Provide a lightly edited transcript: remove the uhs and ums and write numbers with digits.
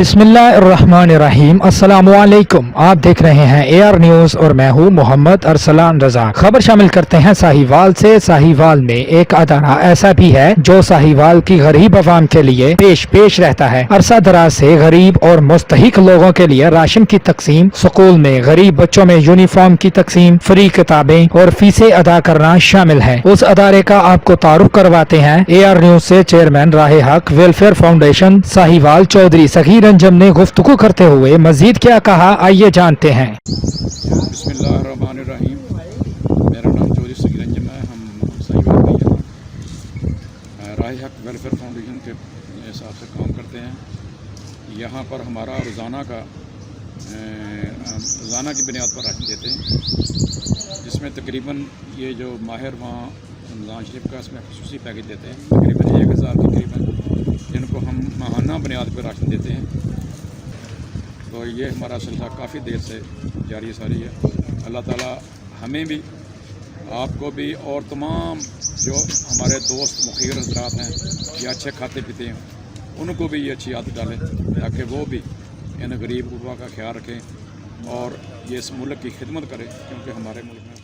बिस्मिल्लाहिर्रहमानिर्रहीम। अस्सलामुअलैकुम। आप देख रहे हैं AR न्यूज़ और मैं हूं मोहम्मद अरसलान रजा। खबर शामिल करते हैं साहिवाल से। साहिवाल में एक अदारा ऐसा भी है जो साहिवाल की गरीब अवाम के लिए पेश रहता है। अरसा दराज से गरीब और मुस्तहिक लोगों के लिए राशन की तकसीम, स्कूल में गरीब बच्चों में यूनिफॉर्म की तकसीम, फ्री किताबें और फीसें अदा करना शामिल है। उस अदारे का आपको तारुफ करवाते हैं AR न्यूज़ से चेयरमैन राहे हक वेलफेयर फाउंडेशन साहिवाल चौधरी सगीर अंजम ने गुफ्तगू करते हुए मजीद क्या कहा, आइए जानते हैं। बिस्मिल्लाहिर्रहमानिर्रहीम। मेरा नाम चौधरी सगीर अंजम है। हम साहिवाल के यहाँ राहे हक वेलफेयर फाउंडेशन के हिसाब से काम करते हैं। यहाँ पर हमारा रोज़ाना की बुनियाद पर राशन देते हैं, जिसमें तकरीबन ये जो माहिर वहाँ रमज़ान शरीफ का इसमें खसूसी पैकेज देते हैं, तकरीबन 1000 के करीबन, जिनको हम माहाना बुनियाद पर राशन देते हैं। तो ये हमारा सिलसिला काफ़ी देर से जारी सारी है। अल्लाह ताला हमें भी, आपको भी और तमाम जो हमारे दोस्त मुखीर हज़रात हैं ये अच्छे खाते पीते हैं, उनको भी ये अच्छी आदत डालें ताकि वो भी इन गरीब गुरबा का ख्याल रखें और ये इस मुल्क की खिदमत करें, क्योंकि हमारे मुल्क में